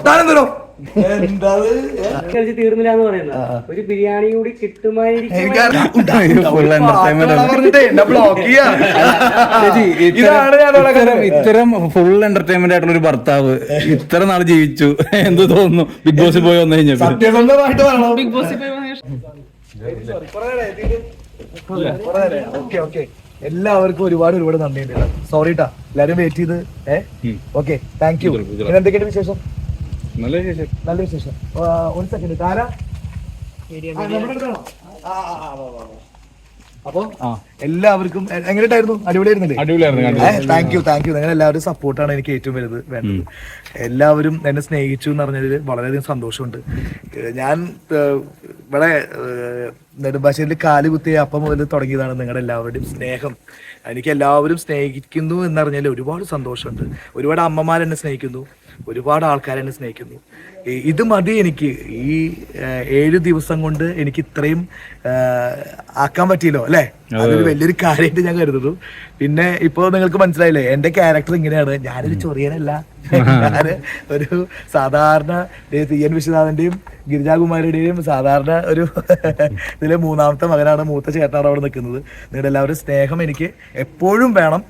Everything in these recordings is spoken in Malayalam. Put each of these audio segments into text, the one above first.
താനെന്തോ തീർന്നില്ലാന്ന് പറയുന്നത് ഒരു ബിരിയാണി കൂടി കിട്ടുമായിരിക്കും. ഇത്തരം ഫുൾ എന്റർടൈൻമെന്റ് ആയിട്ടുള്ള ഒരു ഭർത്താവ് ഇത്ര നാൾ ജീവിച്ചു എന്ത് തോന്നുന്നു ബിഗ് ബോസിൽ പോയി വന്നു കഴിഞ്ഞാൽ? സത്യസന്ധമായിട്ട് പറയണം. ബിഗ് ബോസിൽ ഓക്കെ എല്ലാവർക്കും ഒരുപാട് നന്ദിയുണ്ട്. സോറി ട്ടാ എല്ലാരും വെയിറ്റ് ചെയ്ത്. Okay thank you. പിന്നെ എന്തൊക്കെയാണ് വിശേഷം? നല്ല വിശേഷം. ഒരു സെക്കൻഡ് താര അപ്പൊ എല്ലാവർക്കും എങ്ങനെയായിരുന്നു? അടിപൊളിയായിരുന്നില്ലേ? Thank you. നിങ്ങൾ എല്ലാവരും സപ്പോർട്ടാണ് എനിക്ക് ഏറ്റവും വലുത് വേണ്ടത്. എല്ലാവരും എന്നെ സ്നേഹിച്ചു എന്ന് പറഞ്ഞതിൽ വളരെയധികം സന്തോഷമുണ്ട്. ഞാൻ ഇവിടെ നെടുമ്പാശ്ശേരിയിൽ കാല് കുത്തിയ അപ്പം മുതൽ തുടങ്ങിയതാണ് നിങ്ങളുടെ എല്ലാവരുടെയും സ്നേഹം. എനിക്ക് എല്ലാവരും സ്നേഹിക്കുന്നു എന്നറിഞ്ഞാൽ ഒരുപാട് സന്തോഷമുണ്ട്. ഒരുപാട് അമ്മമാരെന്നെ സ്നേഹിക്കുന്നു, ഒരുപാട് ആൾക്കാരെന്നെ സ്നേഹിക്കുന്നു. ഇത് മതി എനിക്ക്. ഈ 7 ദിവസം കൊണ്ട് എനിക്ക് ഇത്രയും ആക്കാൻ പറ്റിയല്ലോ അല്ലെ? അതൊരു വലിയൊരു കാര്യമായിട്ട് ഞാൻ കരുതുന്നു. പിന്നെ ഇപ്പൊ നിങ്ങൾക്ക് മനസ്സിലായില്ലേ എന്റെ ക്യാരക്ടർ ഇങ്ങനെയാണ്. ഞാനൊരു ചൊറിയനല്ല. ഞാന് ഒരു സാധാരണ എൻ വിശ്വനാഥന്റെയും ഗിരിജാകുമാരിയുടെയും സാധാരണ ഒരു ഇതിലെ 3ാമത്തെ മകനാണ്, മൂത്ത ചേട്ടനാണ് അവിടെ നിൽക്കുന്നത്. നിങ്ങളുടെ എല്ലാവരും സ്നേഹം എനിക്ക് എപ്പോഴും വേണം,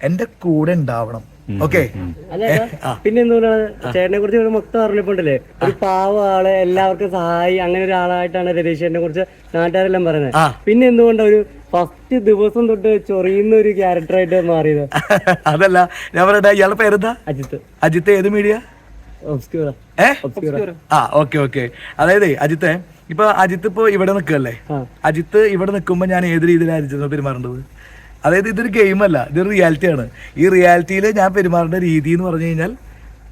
എന്റെ കൂടെ ഉണ്ടാവണം. ഓക്കെ. പിന്നെ എന്തുകൊണ്ടാണ് ചേട്ടനെ കുറിച്ച് ഇവിടെ മൊത്തം അറിഞ്ഞപ്പോണ്ടല്ലേ ഒരു പാവ ആള്, എല്ലാവർക്കും സഹായി, അങ്ങനെ ഒരാളായിട്ടാണ് രതീഷ് ചേട്ടനെ കുറിച്ച് നാട്ടുകാരെല്ലാം പറയുന്നത്. പിന്നെ എന്തുകൊണ്ടാ ഒരു ഫസ്റ്റ് ദിവസം തൊട്ട് ചൊറിയുന്ന ഒരു ക്യാരക്ടറായിട്ട് മാറിയത്? അതല്ല ഞാൻ പറയട്ടെ, ഇയാളുടെ പേരെന്താ? അജിത്ത്. ഏത് മീഡിയ? ഓക്കെ. അതായത് അജിത്തെ ഇപ്പൊ ഇവിടെ നിൽക്കല്ലേ? അജിത്ത് ഇവിടെ നിൽക്കുമ്പോ ഞാൻ ഏത് രീതിയിലായിരുന്നു പെരുമാറേണ്ടത്? അതായത് ഇതൊരു ഗെയിമല്ല, ഇതൊരു റിയാലിറ്റിയാണ്. ഈ റിയാലിറ്റിയിൽ ഞാൻ പെരുമാറേണ്ട രീതി എന്ന് പറഞ്ഞു കഴിഞ്ഞാൽ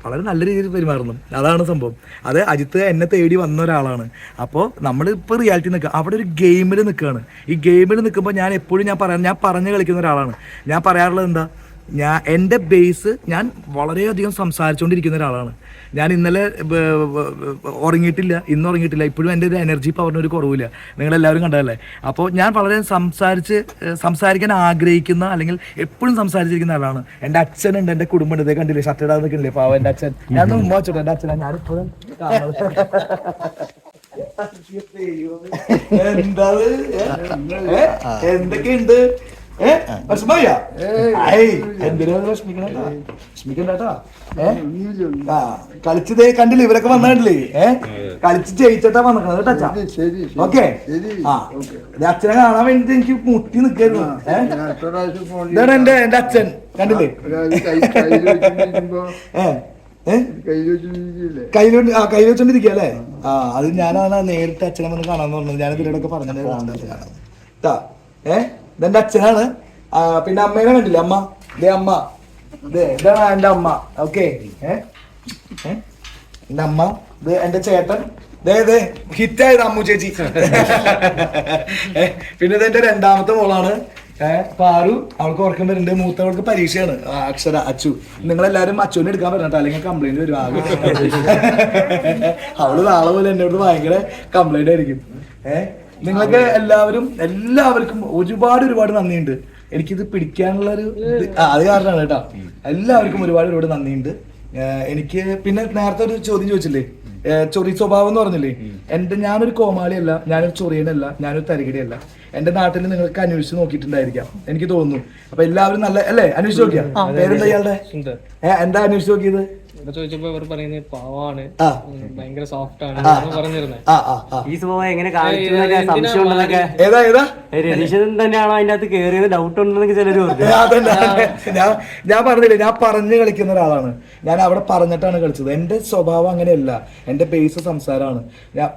വളരെ നല്ല രീതിയിൽ പെരുമാറുന്നു. അതാണ് സംഭവം. അത് അജിത്ത് എന്നെ തേടി വന്ന ഒരാളാണ്. അപ്പോൾ നമ്മളിപ്പോൾ റിയാലിറ്റി നിൽക്കുക, അവിടെ ഒരു ഗെയിമിൽ നിൽക്കുകയാണ്. ഈ ഗെയിമിൽ നിൽക്കുമ്പോൾ ഞാൻ എപ്പോഴും ഞാൻ പറഞ്ഞു കളിക്കുന്ന ഒരാളാണ്. ഞാൻ പറയാറുള്ളത് എന്താ, എൻ്റെ ബേസ് ഞാൻ വളരെയധികം സംസാരിച്ചുകൊണ്ടിരിക്കുന്ന ഒരാളാണ്. ഞാൻ ഇന്നലെ ഉറങ്ങിയിട്ടില്ല, ഇന്ന് ഉറങ്ങിയിട്ടില്ല. ഇപ്പോഴും എൻ്റെ ഒരു എനർജി പവറിന് ഒരു കുറവില്ല. നിങ്ങളെല്ലാവരും കണ്ടതല്ലേ? അപ്പോൾ ഞാൻ വളരെ സംസാരിക്കാൻ ആഗ്രഹിക്കുന്ന, അല്ലെങ്കിൽ എപ്പോഴും സംസാരിച്ചിരിക്കുന്ന ആളാണ്. എൻ്റെ അച്ഛനുണ്ട്, എൻ്റെ കുടുംബം ഉണ്ട്. കണ്ടില്ലേ ഷർട്ടിടാൻ നിൽക്കണില്ലേ പാവം എൻ്റെ അച്ഛൻ. ഞാൻ ഉമ്മ വെച്ചോട്ടെ, എൻ്റെ അച്ഛനാണ്. ഞാനിപ്പോഴും എന്തൊക്കെയുണ്ട്? കളിച്ചതേ കണ്ടില്ലേ? ഇവരൊക്കെ വന്ന കണ്ടില്ലേ? കളിച്ച് ജയിച്ചിട്ടാ വന്നിക്കണത് കേട്ടോ. ഓക്കെ. അച്ഛനെ കാണാൻ വേണ്ടിട്ട് എനിക്ക് മുട്ടി നിക്കായിരുന്നു. ഇതാണ് എന്റെ അച്ഛൻ, കണ്ടില്ലേ? കയ്യിൽ വെച്ചോണ്ടിരിക്കുക അല്ലേ? അത് ഞാനാണ് നേരിട്ട് അച്ഛനെ വന്ന് കാണാന്ന് പറഞ്ഞത്. ഞാൻ ഇതിലൂടെ പറഞ്ഞത് ഇതെന്റെ അച്ഛനാണ്. പിന്നെ അമ്മേനെ കണ്ടില്ലേ? അമ്മ ഇതാണ് എന്റെ അമ്മ. ഓക്കെ. എന്റെ അമ്മ, ഇത് എന്റെ ചേട്ടൻ, ഹിറ്റായത് അമ്മു ചേച്ചി. പിന്നെ ഇത് എന്റെ 2ാമത്തെ മോളാണ് പാറു. അവൾക്ക് ഉറക്കം വരുന്നുണ്ട്. മൂത്തവൾക്ക് പരീക്ഷയാണ്, അക്ഷര അച്ചു. നിങ്ങളെല്ലാരും അച്ചുവിനെ എടുക്കാൻ പറ്റണ്ട, അല്ലെങ്കിൽ കംപ്ലൈന്റ് വരും. അവള് നാളെ പോലെ എന്നോട് ഭയങ്കര കംപ്ലൈന്റ് ആയിരിക്കും. നിങ്ങൾക്ക് എല്ലാവർക്കും ഒരുപാട് നന്ദിയുണ്ട്. എനിക്കിത് പിടിക്കാനുള്ള അത് കാരണമാണ് കേട്ടോ. എല്ലാവർക്കും ഒരുപാട് നന്ദിയുണ്ട്. എനിക്ക് പിന്നെ നേരത്തെ ഒരു ചോദ്യം ചോദിച്ചില്ലേ, ചൊറി സ്വഭാവം എന്ന് പറഞ്ഞില്ലേ? ഞാനൊരു കോമാളിയല്ല, ഞാനൊരു ചൊറിയനല്ല, ഞാനൊരു തരികിടയല്ല. എന്റെ നാട്ടിൽ നിങ്ങൾക്ക് അന്വേഷിച്ച് നോക്കിയിട്ടുണ്ടായിരിക്കാം, എനിക്ക് തോന്നുന്നു. അപ്പൊ എല്ലാവരും നല്ല അല്ലേ? അന്വേഷിച്ച് നോക്കിയാ? പേരെന്താ ഇയാളുടെ? എന്താ അന്വേഷിച്ച് നോക്കിയത്? ചോദിച്ചപ്പോ ഇവർ പറയുന്നത് പാവാണ്, ഭയങ്കര സോഫ്റ്റ് ആണ് പറഞ്ഞിരുന്നത്. ഈ സ്വഭാവം എങ്ങനെ കാണിച്ചു സംശയം ഉണ്ടെന്നൊക്കെ രതീശൻ തന്നെയാണോ അതിന്റെ അകത്ത് കേറിയത് ഡൗട്ട് ഉണ്ടെന്നൊക്കെ ചിലര് ഞാൻ പറഞ്ഞില്ലേ, ഞാൻ പറഞ്ഞു കളിക്കുന്ന ഒരാളാണ്. ഞാൻ അവിടെ പറഞ്ഞിട്ടാണ് കളിച്ചത്. എന്റെ സ്വഭാവം അങ്ങനെയല്ല, എന്റെ ബേസ് സംസാരമാണ്.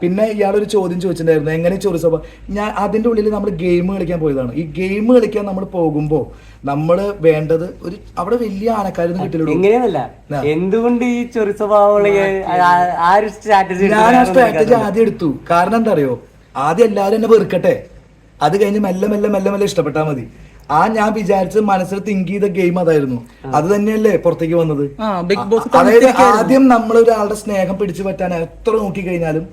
പിന്നെ ഇയാളൊരു ചോദ്യം ചോദിച്ചിട്ടുണ്ടായിരുന്നു, എങ്ങനെ ചൊറി സ്വഭാവം. ഞാൻ അതിന്റെ ഉള്ളിൽ നമ്മൾ ഗെയിം കളിക്കാൻ പോയതാണ്. ഈ ഗെയിം കളിക്കാൻ നമ്മൾ പോകുമ്പോ നമ്മള് വേണ്ടത് അവിടെ വലിയ ആനക്കാരൊന്നും കിട്ടില്ല. എങ്ങനെയല്ല, എന്തുകൊണ്ട് ഈ ചൊറി സ്വഭാവം? ഞാൻ ആ സ്ട്രാറ്റജി ആദ്യം എടുത്തു. കാരണം എന്താ അറിയോ, ആദ്യം എല്ലാവരും എന്നെ വെറുക്കട്ടെ, അത് കഴിഞ്ഞ് മെല്ലെ ഇഷ്ടപ്പെട്ടാൽ മതി. ഞാൻ വിചാരിച്ച് മനസ്സിൽ തിങ്ക് ചെയ്ത ഗെയിം അതായിരുന്നു. അത് തന്നെയല്ലേ പുറത്തേക്ക് വന്നത്. അതായത് ആദ്യം നമ്മൾ ഒരാളുടെ സ്നേഹം പിടിച്ചു പറ്റാൻ എത്ര നോക്കി കഴിഞ്ഞാലും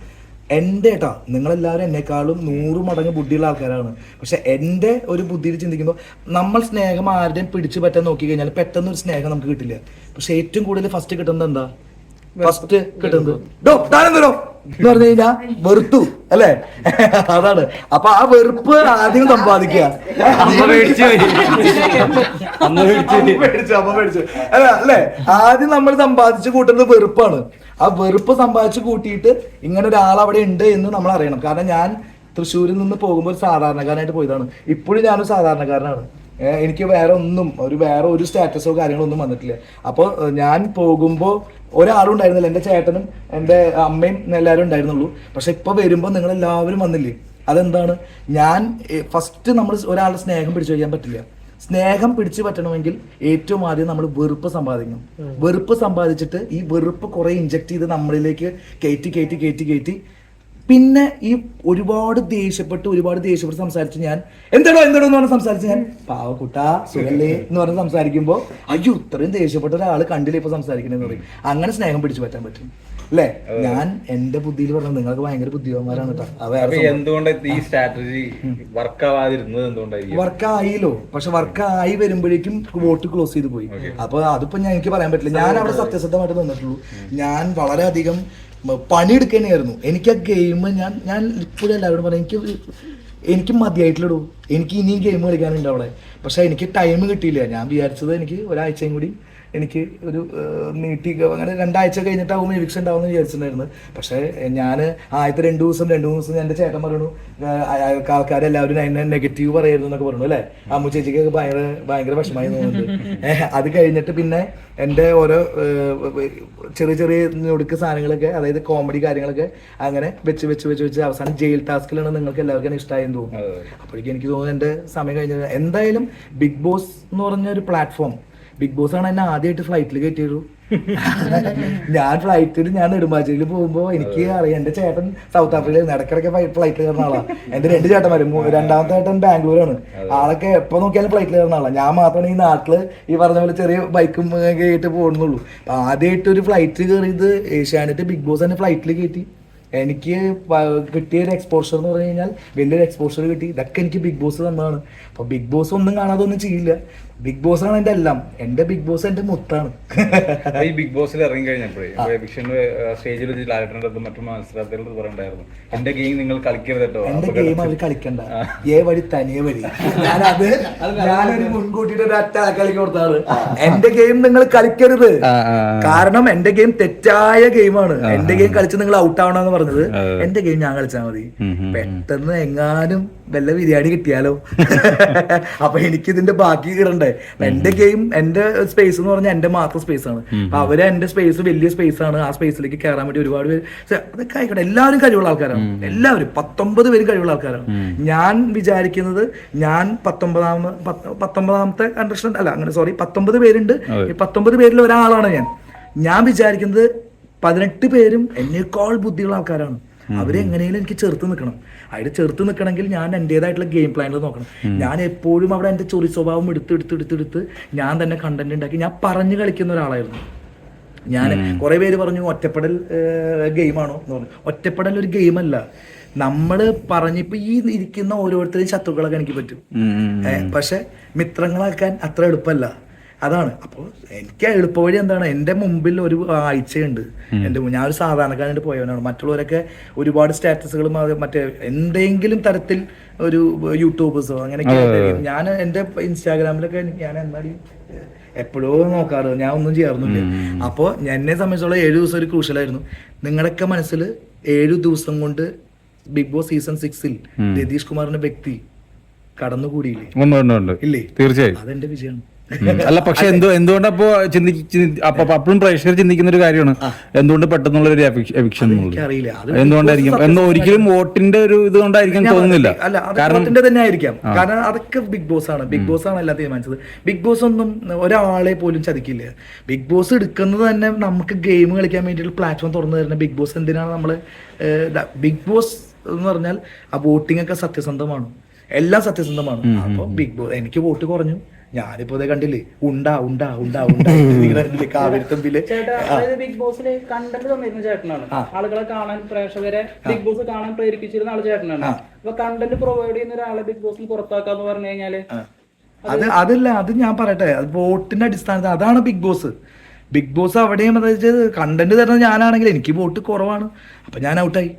നിങ്ങളെല്ലാവരും എന്നെക്കാളും 100 മടങ്ങ് ബുദ്ധിയുള്ള ആൾക്കാരാണ്. പക്ഷെ എൻ്റെ ഒരു ബുദ്ധിയിൽ ചിന്തിക്കുമ്പോൾ നമ്മൾ സ്നേഹം ആരുടെയും പിടിച്ചു പറ്റാൻ നോക്കി കഴിഞ്ഞാൽ പെട്ടെന്ന് ഒരു സ്നേഹം നമുക്ക് കിട്ടില്ല. പക്ഷെ ഏറ്റവും കൂടുതൽ ഫസ്റ്റ് കിട്ടുന്നത് എന്താ? ഫസ്റ്റ് കിട്ടുന്നത് താനെന്തോ എന്ന് പറഞ്ഞു കഴിഞ്ഞാ വെറുത്തു അല്ലെ. അതാണ്. അപ്പൊ ആ വെറുപ്പ് ആദ്യം സമ്പാദിക്കുക. അല്ലെ, ആദ്യം നമ്മൾ സമ്പാദിച്ച് കൂട്ടുന്നത് വെറുപ്പാണ്. ആ വെറുപ്പ് സമ്പാദിച്ച് കൂട്ടിയിട്ട് ഇങ്ങനെ ഒരാൾ അവിടെ ഉണ്ട് എന്ന് നമ്മൾ അറിയണം. കാരണം ഞാൻ തൃശ്ശൂരിൽ നിന്ന് പോകുമ്പോൾ ഒരു സാധാരണക്കാരനായിട്ട് പോയതാണ്. ഇപ്പോഴും ഞാനൊരു സാധാരണക്കാരനാണ്. എനിക്ക് വേറെ ഒരു സ്റ്റാറ്റസോ കാര്യങ്ങളൊന്നും വന്നിട്ടില്ല. അപ്പോൾ ഞാൻ പോകുമ്പോൾ ഒരാളും ഉണ്ടായിരുന്നില്ല. എൻ്റെ ചേട്ടനും എൻ്റെ അമ്മയും എല്ലാവരും ഉണ്ടായിരുന്നുള്ളൂ. പക്ഷെ ഇപ്പൊ വരുമ്പോൾ നിങ്ങൾ എല്ലാവരും വന്നില്ലേ? അതെന്താണ്? ഞാൻ ഫസ്റ്റ് നമ്മൾ ഒരാളുടെ സ്നേഹം പിടിച്ചു വയ്ക്കാൻ പറ്റില്ല. സ്നേഹം പിടിച്ചു പറ്റണമെങ്കിൽ ഏറ്റവും ആദ്യം നമ്മൾ വെറുപ്പ് സമ്പാദിക്കണം. വെറുപ്പ് സമ്പാദിച്ചിട്ട് ഈ വെറുപ്പ് കുറെ ഇഞ്ചക്ട് ചെയ്ത് നമ്മളിലേക്ക് കയറ്റി പിന്നെ ഈ ഒരുപാട് ദേഷ്യപ്പെട്ട് സംസാരിച്ച് ഞാൻ എന്താണോ എന്ന് പറഞ്ഞ് സംസാരിച്ച് ഞാൻ പാവക്കുട്ട സുഖല്ലേ എന്ന് പറഞ്ഞ് സംസാരിക്കുമ്പോൾ അയ്യോ ഇത്രയും ദേഷ്യപ്പെട്ട ഒരാൾ കണ്ടില്ല ഇപ്പൊ സംസാരിക്കണെന്ന് പറയും. അങ്ങനെ സ്നേഹം പിടിച്ചു പറ്റാൻ പറ്റും അല്ലേ? ഞാൻ എന്റെ ബുദ്ധിയിൽ പറഞ്ഞത് നിങ്ങൾക്ക് ഭയങ്കര ബുദ്ധിമാന്മാരാണ് കേട്ടോ. എന്തുകൊണ്ട് ഈ സ്ട്രാറ്റജി വർക്കാവാതിരുന്നത് എന്തുകൊണ്ടായിരിക്കും? വർക്കായില്ലോ, പക്ഷെ വർക്കായി വരുമ്പോഴേക്കും വോട്ട് ക്ലോസ് ചെയ്ത് പോയി. അപ്പൊ അതിപ്പോ എനിക്ക് പറയാൻ പറ്റില്ല. ഞാൻ അവിടെ സത്യസന്ധമായിട്ട് നിന്നിട്ടുള്ളൂ. ഞാൻ വളരെയധികം പണിയെടുക്കാനായിരുന്നു. എനിക്ക് ആ ഗെയിം ഞാൻ ഇപ്പോഴും എല്ലാവരോടും പറയാം, എനിക്ക് മതിയായിട്ടില്ലടൂ. എനിക്ക് ഇനിയും ഗെയിം കളിക്കാനുണ്ട് അവിടെ. പക്ഷെ എനിക്ക് ടൈം കിട്ടിയില്ല. ഞാൻ വിചാരിച്ചത് എനിക്ക് ഒരാഴ്ചയും കൂടി എനിക്ക് ഒരു നീട്ടി അങ്ങനെ 2 ആഴ്ച കഴിഞ്ഞിട്ടാവും എവിക്ഷൻ ഉണ്ടാവുമെന്ന് വിചാരിച്ചിട്ടുണ്ടായിരുന്നു. പക്ഷേ ഞാൻ ആദ്യത്തെ 2 ദിവസം എൻ്റെ ചേട്ടൻ പറയണു ആൾക്കാരെല്ലാവരും എന്നെ നെഗറ്റീവ് പറയായിരുന്നു എന്നൊക്കെ പറഞ്ഞു അല്ലേ. അമ്മു ചേച്ചിക്ക് ഭയങ്കര വിഷമായി തോന്നുന്നുണ്ട്. അത് കഴിഞ്ഞിട്ട് പിന്നെ എൻ്റെ ഓരോ ചെറിയ ഞൊടുക്ക് സാധനങ്ങളൊക്കെ, അതായത് കോമഡി കാര്യങ്ങളൊക്കെ അങ്ങനെ വെച്ച് അവസാനം ജയിൽ ടാസ്കിലാണ് നിങ്ങൾക്ക് എല്ലാവർക്കും ഇഷ്ടമായെന്ന് തോന്നുന്നു. അപ്പോഴേക്കും എനിക്ക് തോന്നുന്നു എൻ്റെ സമയം കഴിഞ്ഞത്. എന്തായാലും ബിഗ് ബോസ് എന്ന് പറഞ്ഞ ഒരു പ്ലാറ്റ്ഫോം, ബിഗ് ബോസ് ആണ് എന്നെ ആദ്യമായിട്ട് ഫ്ലൈറ്റിൽ കയറ്റിയുള്ളൂ. ഞാൻ നെടുമ്പാശ്ശേരിയിൽ പോകുമ്പോൾ എനിക്ക് അറിയാം, എന്റെ ചേട്ടൻ സൗത്ത് ആഫ്രിക്കയിൽ ഇടയ്ക്കിടയ്ക്ക് ഫ്ലൈറ്റിൽ കയറുന്ന ആളാണ്. എന്റെ 2 ചേട്ടന്മാരും, രണ്ടാമത്തെ ചേട്ടൻ ബാംഗ്ലൂരാണ്. ആളൊക്കെ എപ്പോ നോക്കിയാലും ഫ്ലൈറ്റിൽ കയറുന്ന ആളാണ്. ഞാൻ മാത്രമാണ് ഈ നാട്ടില് ഈ പറഞ്ഞ പോലെ ചെറിയ ബൈക്കും കേട്ട് പോകുന്നുള്ളൂ. ആദ്യമായിട്ട് ഒരു ഫ്ലൈറ്റ് കയറിയത് ഏഷ്യാനെറ്റ് ബിഗ് ബോസ് തന്നെ ഫ്ലൈറ്റിൽ കയറ്റി. എനിക്ക് കിട്ടിയൊരു എക്സ്പോഷർ എന്ന് പറഞ്ഞു കഴിഞ്ഞാൽ വലിയൊരു എക്സ്പോഷർ കിട്ടി. ഇതൊക്കെ എനിക്ക് ബിഗ് ബോസ് തന്നതാണ്. അപ്പൊ ബിഗ് ബോസ് ഒന്നും കാണാതെ ഒന്നും ചെയ്യില്ല. ബിഗ് ബോസ് ആണ് എന്റെ എല്ലാം. എന്റെ ബിഗ് ബോസ് എന്റെ മുത്താണ്. ഈ ബിഗ് ബോസിൽ ഇറങ്ങി കഴിഞ്ഞപ്പോഴേ സ്റ്റേജിൽ മറ്റു മത്സരാർത്ഥികൾ പറയണ്ടായിരുന്നു, എന്റെ ഗെയിം നിങ്ങൾ കളിക്കരുത് കേട്ടോ. എന്റെ ഗെയിം അവർ കളിക്കണ്ട, ഏ വഴി തനിയെ വഴി. ഞാനൊരു മുൻകൂട്ടിയിട്ട് ഒരു ഒറ്റ കളി കൊടുത്താണ്. എന്റെ ഗെയിം നിങ്ങൾ കളിക്കരുത്. കാരണം എന്റെ ഗെയിം തെറ്റായ ഗെയിമാണ്. എന്റെ ഗെയിം കളിച്ച് നിങ്ങൾ ഔട്ട് ആവണമെന്ന് പറഞ്ഞത്. എന്റെ ഗെയിം ഞാൻ കളിച്ചാൽ മതി. പെട്ടെന്ന് എങ്ങാനും വല്ല ബിരിയാണി കിട്ടിയാലോ, അപ്പൊ എനിക്ക് ഇതിന്റെ ബാക്കി കിടണ്ടേ. എന്റെ ഗെയിം, എന്റെ സ്പേസ് എന്ന് പറഞ്ഞാൽ എന്റെ മാത്രം സ്പേസ് ആണ്. അപ്പൊ അവര് എന്റെ സ്പേസ് വലിയ സ്പേസ് ആണ്. ആ സ്പേസിലേക്ക് കയറാൻ വേണ്ടി ഒരുപാട് പേര്, അതൊക്കെ ആയിക്കോട്ടെ, എല്ലാവരും കഴിവുള്ള ആൾക്കാരാണ്. എല്ലാവരും 19 പേര് കഴിവുള്ള ആൾക്കാരാണ്. ഞാൻ വിചാരിക്കുന്നത് ഞാൻ 19ാമത്തെ കണ്ടസ്റ്റന്റ് അല്ല, അങ്ങനെ സോറി, 19 പേരുണ്ട്. ഈ 19 പേരിൽ ഒരാളാണ് ഞാൻ വിചാരിക്കുന്നത് 18 പേരും എന്നേക്കാൾ ബുദ്ധിയുള്ള ആൾക്കാരാണ്. അവരെങ്ങനെയും എനിക്ക് ചെറുത്ത് നിൽക്കണം. അതിൽ ചെറുത്ത് നിൽക്കണമെങ്കിൽ ഞാൻ എൻ്റെതായിട്ടുള്ള ഗെയിം പ്ലാനിൽ നോക്കണം. ഞാൻ എപ്പോഴും അവിടെ എൻ്റെ ചൊറി സ്വഭാവം എടുത്ത് ഞാൻ തന്നെ കണ്ടന്റ് ഉണ്ടാക്കി ഞാൻ പറഞ്ഞു കളിക്കുന്ന ഒരാളായിരുന്നു. ഞാൻ കുറെ പേര് പറഞ്ഞു ഒറ്റപ്പെടൽ ഗെയിമാണോ എന്ന് പറഞ്ഞു. ഒറ്റപ്പെടൽ ഒരു ഗെയിമല്ല. നമ്മള് പറഞ്ഞിപ്പോ ഈ ഇരിക്കുന്ന ഓരോരുത്തരെയും ശത്രുക്കളൊക്കെ എനിക്ക് പറ്റും. പക്ഷെ മിത്രങ്ങളാക്കാൻ അത്ര എളുപ്പമല്ല. അതാണ്. അപ്പോൾ എനിക്ക് എളുപ്പവഴി എന്താണ്, എൻ്റെ മുമ്പിൽ ഒരു ആഴ്ചയുണ്ട്. ഞാൻ ഒരു സാധാരണക്കാരനായിട്ട് പോയവനാണ്. മറ്റുള്ളവരൊക്കെ ഒരുപാട് സ്റ്റാറ്റസുകളും മറ്റേ എന്തെങ്കിലും തരത്തിൽ ഒരു യൂട്യൂബേഴ്സോ അങ്ങനെയൊക്കെ. ഞാൻ എൻ്റെ ഇൻസ്റ്റാഗ്രാമിലൊക്കെ ഞാൻ എന്നാലും എപ്പോഴോ നോക്കാറ്, ഞാൻ ഒന്നും ചെയ്യാറുന്നില്ല. അപ്പോൾ എന്നെ സംബന്ധിച്ചോളം 7 ദിവസം ഒരു ക്രൂഷ്യലായിരുന്നു. നിങ്ങളുടെയൊക്കെ മനസ്സിൽ 7 ദിവസം കൊണ്ട് ബിഗ് ബോസ് സീസൺ 6 രതീഷ് കുമാറിന്റെ വ്യക്തി കടന്നുകൂടിയില്ലേ? ഇല്ലേ? തീർച്ചയായും അതെന്റെ വിജയമാണ്. അല്ല, പക്ഷെ എന്തുകൊണ്ടപ്പോ അപ്പോഴും പ്രേക്ഷകർ ചിന്തിക്കുന്ന ഒരു കാര്യമാണ്, എന്തുകൊണ്ട് പെട്ടെന്നുള്ള ഒരു എവിക്ഷൻ എന്തുകൊണ്ടായിരിക്കും? ഒരിക്കലും വോട്ടിന്റെ ഒരു ഇത് കൊണ്ടായിരിക്കും തോന്നുന്നില്ല. കാരണം തന്നെ ആയിരിക്കാം. കാരണം അതൊക്കെ ബിഗ് ബോസ് ആണ്. ബിഗ് ബോസ് ആണ് എല്ലാം തീരുമാനിച്ചത്. ബിഗ് ബോസ് ഒന്നും ഒരാളെ പോലും ചതിക്കില്ല. ബിഗ് ബോസ് എടുക്കുന്നത് തന്നെ നമുക്ക് ഗെയിം കളിക്കാൻ വേണ്ടിയിട്ട് പ്ലാറ്റ്ഫോം തുറന്നു തരുന്ന ബിഗ് ബോസ്. എന്തിനാണ് നമ്മള് ബിഗ് ബോസ് എന്ന് പറഞ്ഞാൽ ആ വോട്ടിംഗ് ഒക്കെ സത്യസന്ധമാണ്, എല്ലാം സത്യസന്ധമാണ്. അപ്പൊ ബിഗ് ബോസ് എനിക്ക് വോട്ട് കുറഞ്ഞു. ഞാനിപ്പോ കണ്ടില്ലേ, കാവേരിത്തമ്പില് ബിഗ് ബോസിലെ കണ്ടന്റ് തന്നിരുന്ന ചേട്ടനാണ്. ആളുകളെ കാണാൻ, പ്രേക്ഷകരെ ബിഗ് ബോസ് കാണാൻ പ്രേരിപ്പിച്ചിരുന്ന ആള് ചേട്ടനാണ്. അപ്പൊ കണ്ടന്റ് പ്രൊവൈഡ് ചെയ്യുന്ന ഒരാളെ ബിഗ് ബോസിൽ പുറത്താക്കാന്ന് പറഞ്ഞു കഴിഞ്ഞാല് അതല്ല, അത് ഞാൻ പറയട്ടെ, അത് വോട്ടിന്റെ അടിസ്ഥാനത്തിൽ. അതാണ് ബിഗ് ബോസ്. ബിഗ് ബോസ് അവിടെയും കണ്ടന്റ് തരുന്നത് ഞാനാണെങ്കിൽ എനിക്ക് വോട്ട് കുറവാണ്, അപ്പൊ ഞാൻ ഔട്ടായി.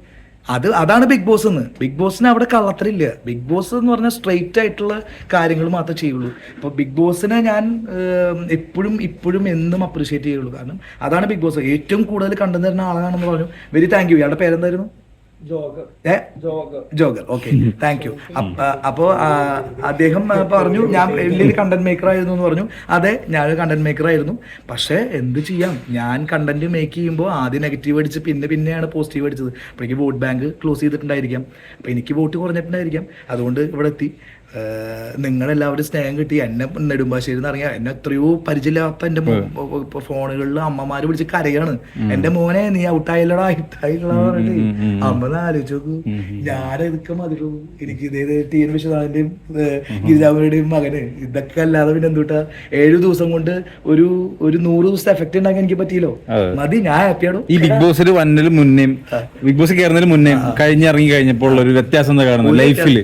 അതാണ് ബിഗ് ബോസ് എന്ന്. ബിഗ് ബോസിന് അവിടെ കള്ളത്തരില്ല. ബിഗ് ബോസ് എന്ന് പറഞ്ഞാൽ സ്ട്രെയിറ്റ് ആയിട്ടുള്ള കാര്യങ്ങൾ മാത്രമേ ചെയ്യുള്ളൂ. അപ്പോൾ ബിഗ് ബോസിനെ ഞാൻ ഇപ്പോഴും എന്നും അപ്രീഷിയേറ്റ് ചെയ്യുള്ളൂ. കാരണം അതാണ് ബിഗ് ബോസ്. ഏറ്റവും കൂടുതൽ കണ്ടു തരുന്ന ആളാണെന്ന് പറഞ്ഞു. Very thank you. ഇയാളുടെ പേരെന്തായിരുന്നു? ജോഗർ. Okay, thank you. അപ്പോ അദ്ദേഹം പറഞ്ഞു ഞാൻ വലിയൊരു കണ്ടന്റ് മേക്കർ ആയിരുന്നു എന്ന് പറഞ്ഞു. അതെ, ഞാൻ കണ്ടന്റ് മേക്കർ ആയിരുന്നു. പക്ഷെ എന്ത് ചെയ്യാം, ഞാൻ കണ്ടന്റ് മേക്ക് ചെയ്യുമ്പോൾ ആദ്യം നെഗറ്റീവ് അടിച്ച് പിന്നെയാണ് പോസിറ്റീവ് അടിച്ചത്. അപ്പോൾ എനിക്ക് വോട്ട് ബാങ്ക് ക്ലോസ് ചെയ്തിട്ടുണ്ടായിരിക്കാം, അപ്പോൾ എനിക്ക് വോട്ട് കുറഞ്ഞിട്ടുണ്ടായിരിക്കാം. അതുകൊണ്ട് ഇവിടെ എത്തി. നിങ്ങളെല്ലാവരും സ്നേഹം കിട്ടി. എന്നെ നെടുമ്പാശ്ശേരി എന്ന് അറിയാം, എന്നെ എത്രയോ പരിചയമില്ലാത്ത എൻ്റെ ഫോണുകളിൽ അമ്മമാര് വിളിച്ച് കരയാണ്, എന്റെ മോനെ നീ ഔട്ടായില്ലടാ ഹിറ്റായില്ലടാ പറഞ്ഞിട്ട്. അമ്മ ആലോചിച്ച് നോക്കൂ, ഞാനെതൊക്കെ മതിലൂ. എനിക്ക് ഇതേ ടി എൻ വിശ്വനാഥന്റെയും ഗിരിജാമയുടെയും മകന് ഇതൊക്കെ അല്ലാതെ പിന്നെ എന്തുട്ടാ 7 ദിവസം കൊണ്ട് ഒരു 100 ദിവസത്തെ എഫക്ട് ഉണ്ടാക്കാൻ എനിക്ക് പറ്റിയല്ലോ. മതി, ഞാൻ ഹാപ്പിയാണോ. ഈ ബിഗ് ബോസിൽ വന്നതിന് മുന്നേ, ബിഗ് ബോസ് കയറുന്നതിന് മുന്നേ കഴിഞ്ഞിറങ്ങി കഴിഞ്ഞപ്പോൾ ഒരു വ്യത്യാസം എന്താ കാണുന്നത് ലൈഫിൽ?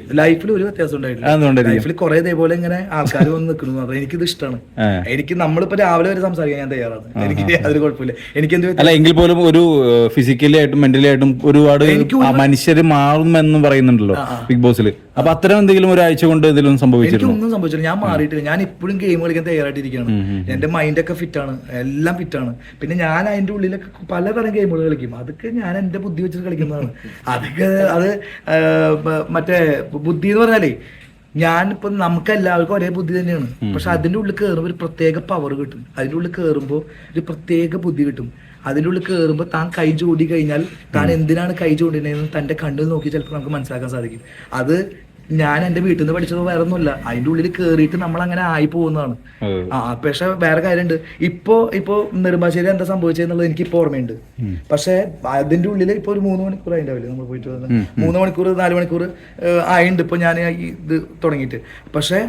ഒരു വ്യത്യാസം ഉണ്ടായിട്ടില്ല. ലൈഫിൽ കുറെ ഇതേപോലെ ഇങ്ങനെ ആൾക്കാർ വന്ന് നിൽക്കുന്നു. അത് എനിക്കിത് ഇഷ്ടമാണ്. എനിക്ക് നമ്മളിപ്പോ രാവിലെ വരെ സംസാരിക്കാൻ ഞാൻ തയ്യാറാണ്. എനിക്ക് യാതൊരു കുഴപ്പമില്ല. എനിക്ക് അല്ല എങ്കിൽ പോലും ഒരു ഫിസിക്കലി ആയിട്ടും മെന്റലി ആയിട്ടും ഒരുപാട് മനുഷ്യര് മാറുമെന്ന് പറയുന്നുണ്ടല്ലോ ബിഗ് ബോസിൽ. അപ്പൊ അത്തരം എന്തെങ്കിലും ഒരാഴ്ച കൊണ്ട് എന്തെങ്കിലും സംഭവിച്ചിരുന്നു? ഒന്നും സംഭവിച്ചില്ല. ഞാൻ മാറിയിട്ടില്ല. ഞാൻ ഇപ്പോഴും ഗെയിം കളിക്കാൻ തയ്യാറായിട്ടിരിക്കുകയാണ്. എന്റെ മൈൻഡൊക്കെ ഫിറ്റാണ്, എല്ലാം ഫിറ്റാണ്. പിന്നെ ഞാൻ അതിന്റെ ഉള്ളിലൊക്കെ പലതരം ഗെയിമുകൾ കളിക്കും. അതൊക്കെ ഞാൻ എന്റെ ബുദ്ധി വെച്ചിട്ട് കളിക്കുന്നതാണ്. അതൊക്കെ അത് മറ്റേ ബുദ്ധി എന്ന് പറഞ്ഞാലേ, ഞാനിപ്പോ നമുക്ക് എല്ലാവർക്കും ഒരേ ബുദ്ധി തന്നെയാണ്. പക്ഷെ അതിന്റെ ഉള്ളിൽ കയറുമ്പോൾ ഒരു പ്രത്യേക പവർ കിട്ടും. അതിന്റെ ഉള്ളിൽ കയറുമ്പോൾ ഒരു പ്രത്യേക ബുദ്ധി കിട്ടും. അതിൻ്റെ ഉള്ളിൽ കയറുമ്പോൾ താൻ കൈ ചൂടി കഴിഞ്ഞാൽ താൻ എന്തിനാണ് കൈ ചൂടിനതെന്ന് തൻ്റെ കണ്ണിൽ നോക്കി ചിലപ്പോൾ നമുക്ക് മനസ്സിലാക്കാൻ സാധിക്കും. അത് ഞാൻ എൻ്റെ വീട്ടിൽ നിന്ന് പഠിച്ചത് വേറെ ഒന്നുമില്ല. അതിൻ്റെ ഉള്ളിൽ കയറിയിട്ട് നമ്മൾ അങ്ങനെ ആയി പോകുന്നതാണ്. പക്ഷെ വേറെ കാര്യമുണ്ട്. ഇപ്പോ നെടുമ്പാശ്ശേരി എന്താ സംഭവിച്ചതെന്നുള്ളത് എനിക്ക് ഇപ്പോൾ ഓർമ്മയുണ്ട്. പക്ഷെ അതിൻ്റെ ഉള്ളിൽ ഇപ്പോൾ ഒരു 3 മണിക്കൂർ ആയിണ്ടാവില്ലേ നമ്മൾ പോയിട്ട് വന്നത്. 3 മണിക്കൂർ 4 മണിക്കൂർ ആയിട്ടുണ്ട് ഇപ്പോൾ ഞാൻ ഇത് തുടങ്ങിയിട്ട്. പക്ഷെ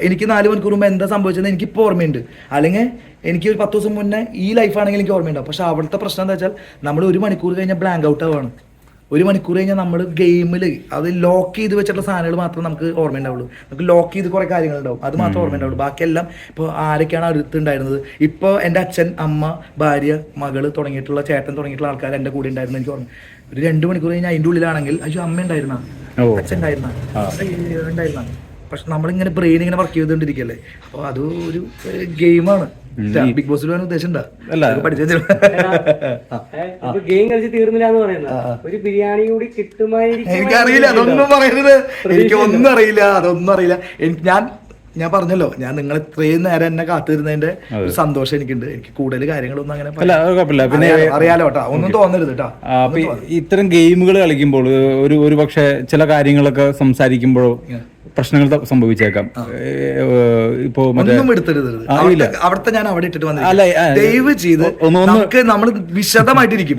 എനിക്ക് 4 മണിക്കൂർ മുമ്പ് എന്താ സംഭവിച്ചതെന്ന് എനിക്കിപ്പോൾ ഓർമ്മയുണ്ട്. അല്ലെങ്കിൽ എനിക്ക് ഒരു 10 ദിവസം മുന്നേ ഈ ലൈഫാണെങ്കിൽ എനിക്ക് ഓർമ്മയുണ്ടാവും. പക്ഷെ അവിടുത്തെ പ്രശ്നം എന്താ വെച്ചാൽ നമ്മൾ 1 മണിക്കൂർ കഴിഞ്ഞാൽ ബ്ലാങ്ക് ഔട്ട് ആവുകയാണ്. 1 മണിക്കൂർ കഴിഞ്ഞാൽ നമ്മൾ ഗെയിമിൽ അത് ലോക്ക് ചെയ്ത് വെച്ചിട്ടുള്ള സാധനങ്ങൾ മാത്രമേ നമുക്ക് ഓർമ്മയുണ്ടാവുള്ളൂ. നമുക്ക് ലോക്ക് ചെയ്ത് കുറേ കാര്യങ്ങളുണ്ടാവും, അത് മാത്രമേ ഓർമ്മയുണ്ടാവുള്ളൂ. ബാക്കിയെല്ലാം ഇപ്പോൾ ആരൊക്കെയാണ് അടുത്തുണ്ടായിരുന്നത്, ഇപ്പോൾ എൻ്റെ അച്ഛൻ, അമ്മ, ഭാര്യ, മകള് തുടങ്ങിയിട്ടുള്ള ചേട്ടൻ തുടങ്ങിയിട്ടുള്ള ആൾക്കാർ എൻ്റെ കൂടെ ഉണ്ടായിരുന്നു. എനിക്ക് ഓർമ്മ ഒരു 2 മണിക്കൂർ കഴിഞ്ഞാൽ അതിൻ്റെ ഉള്ളിലാണെങ്കിൽ അയ്യോ അമ്മ ഉണ്ടായിരുന്ന, അച്ഛൻ ഉണ്ടായിരുന്ന. പക്ഷെ നമ്മളിങ്ങനെ ബ്രെയിൻ ഇങ്ങനെ വർക്ക് ചെയ്തുകൊണ്ടിരിക്കുകയല്ലേ. അപ്പോൾ അത് ഒരു ഗെയിമാണ്. ബിഗ് ബോസിൽ പോകാൻ ഉദ്ദേശം ഗെയിം കളിച്ച് തീർന്നില്ല എന്ന് പറയുന്നത് ഒരു ബിരിയാണി കൂടി കിട്ടുമായിരിക്കും. എനിക്കറിയില്ല, അതൊന്നും പറയരുത്. എനിക്കൊന്നും അറിയില്ല, അതൊന്നും അറിയില്ല. ഞാൻ പറഞ്ഞല്ലോ, ഞാൻ നിങ്ങൾ ഇത്രയും നേരം എന്നെ കാത്തിരുന്നതിന്റെ ഒരു സന്തോഷം എനിക്കുണ്ട്. എനിക്ക് കൂടുതൽ കാര്യങ്ങളൊന്നും അങ്ങനെ അറിയാലോ കേട്ടോ, ഒന്നും തോന്നരുത് കേട്ടോ. ഇത്തരം ഗെയിമുകൾ കളിക്കുമ്പോൾ ഒരു പക്ഷെ ചില കാര്യങ്ങളൊക്കെ സംസാരിക്കുമ്പോഴോ പ്രശ്നങ്ങൾ സംഭവിച്ചേക്കാം. ഇപ്പോ അവിടുത്തെ ഞാൻ അവിടെ ഇട്ടിട്ട് വന്നില്ല. ദയവ് ചെയ്ത് നമ്മൾ വിശദമായിട്ടിരിക്കും.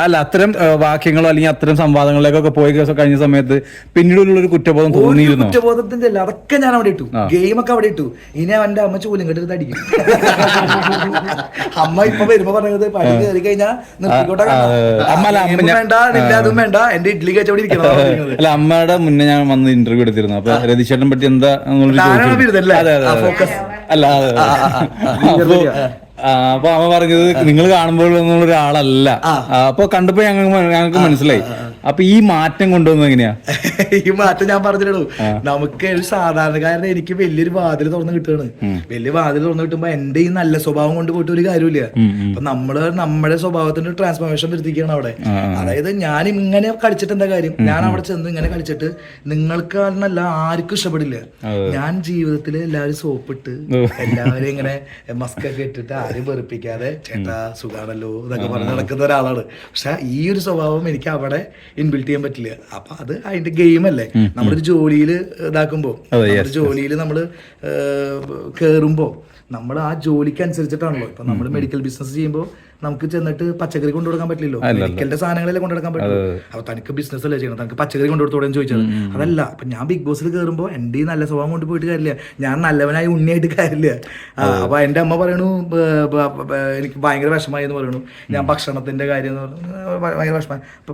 അല്ല അത്തരം വാക്യങ്ങളോ അല്ലെങ്കിൽ അത്തരം സംവാദങ്ങളിലേക്കൊക്കെ പോയി കഴിഞ്ഞ സമയത്ത് പിന്നീടുള്ള ഒരു കുറ്റബോധം തോന്നിയിരുന്നു? കുറ്റബോധത്തിന്റെ അല്ല, അതൊക്കെ ഞാൻ അവിടെ ഇട്ടു. ഗെയിമൊക്കെ അവിടെ ഇട്ടു. ഇനി എന്റെ അമ്മ ചൂലും കെട്ടിട്ട് അടിക്കും. അമ്മ ഇപ്പൊ വരുമ്പോ പറഞ്ഞത് പണി കയറി കഴിഞ്ഞാൽ നിർത്തിക്കോട്ടെ, വേണ്ട അതും വേണ്ട, എന്റെ ഇഡ്ഡലി കച്ചവടി ഇരിക്കണം. അല്ല അമ്മയുടെ മുന്നേ ഞാൻ വന്ന് ഇന്റർവ്യൂ എടുത്തിരുന്നു. അപ്പൊ രതീഷേട്ടനെ പറ്റി എന്താ അപ്പൊ അമ്മ പറഞ്ഞത് നിങ്ങൾ കാണുമ്പോൾ ഒരാളല്ല. അപ്പൊ കണ്ടപ്പോ ഞങ്ങൾക്ക് മനസ്സിലായി. അപ്പൊ ഈ മാറ്റം കൊണ്ടുവന്നത് എങ്ങനെയാ? ഈ മാറ്റം ഞാൻ പറഞ്ഞിട്ടുള്ളൂ. നമുക്ക് ഒരു സാധാരണക്കാരനെ എനിക്ക് വലിയൊരു വാതിൽ തുറന്ന് കിട്ടുകയാണ്. വലിയ വാതിൽ തുറന്ന് കിട്ടുമ്പോ എന്റെ ഈ നല്ല സ്വഭാവം കൊണ്ട് പോയിട്ട് ഒരു കാര്യമില്ല. അപ്പൊ നമ്മുടെ സ്വഭാവത്തിന്റെ ട്രാൻസ്ഫോർമേഷൻ വരുത്തിക്കുകയാണ് അവിടെ. അതായത് ഞാൻ ഇങ്ങനെ കളിച്ചിട്ട് എന്താ കാര്യം? ഞാൻ അവിടെ ചെന്ന് ഇങ്ങനെ കളിച്ചിട്ട് നിങ്ങൾക്ക് എന്നല്ല ആർക്കും ഇഷ്ടപ്പെടില്ല. ഞാൻ ജീവിതത്തിൽ എല്ലാവരും സോപ്പിട്ട് എല്ലാവരും ഇങ്ങനെ മസ്കൊക്കെ ഇട്ടിട്ട് ആരും വെറുപ്പിക്കാതെ ചേട്ടാ സുഖാണല്ലോ എന്നൊക്കെ പറഞ്ഞ് നടക്കുന്ന ഒരാളാണ്. പക്ഷെ ഈ ഒരു സ്വഭാവം എനിക്ക് അവിടെ ഇൻബിൽറ്റ് ചെയ്യാൻ പറ്റില്ല. അപ്പൊ അത് അതിന്റെ ഗെയിം അല്ലേ. നമ്മളൊരു ജോലിയിൽ ഇതാക്കുമ്പോ, ജോലിയിൽ നമ്മള് കേറുമ്പോ നമ്മൾ ആ ജോലിക്ക് അനുസരിച്ചിട്ടാണല്ലോ. ഇപ്പൊ നമ്മൾ മെഡിക്കൽ ബിസിനസ് ചെയ്യുമ്പോൾ നമുക്ക് ചെന്നിട്ട് പച്ചക്കറി കൊണ്ടുകൊടുക്കാൻ പറ്റില്ലല്ലോ. മെഡിക്കലിന്റെ സാധനങ്ങളല്ലേ കൊണ്ടുനടക്കാൻ പറ്റുള്ളൂ. അപ്പൊ തനിക്ക് ബിസിനസ് അല്ലേ ചെയ്യണം, തനിക്ക് പച്ചക്കറി കൊണ്ടുകൊടുത്തോടെന്ന് ചോദിച്ചത് അതല്ല. അപ്പൊ ഞാൻ ബിഗ് ബോസിൽ കയറുമ്പോൾ എന്റെ ഈ നല്ല സ്വഭാവം കൊണ്ട് പോയിട്ട് കാര്യമില്ല. ഞാൻ നല്ലവനായി ഉണ്ണിയായിട്ട് കാര്യമില്ല. അപ്പൊ എന്റെ അമ്മ പറയണു എനിക്ക് ഭയങ്കര വിഷമായി എന്ന് പറയണു. ഞാൻ ഭക്ഷണത്തിന്റെ കാര്യം ഭയങ്കര വിഷമമായി. അപ്പൊ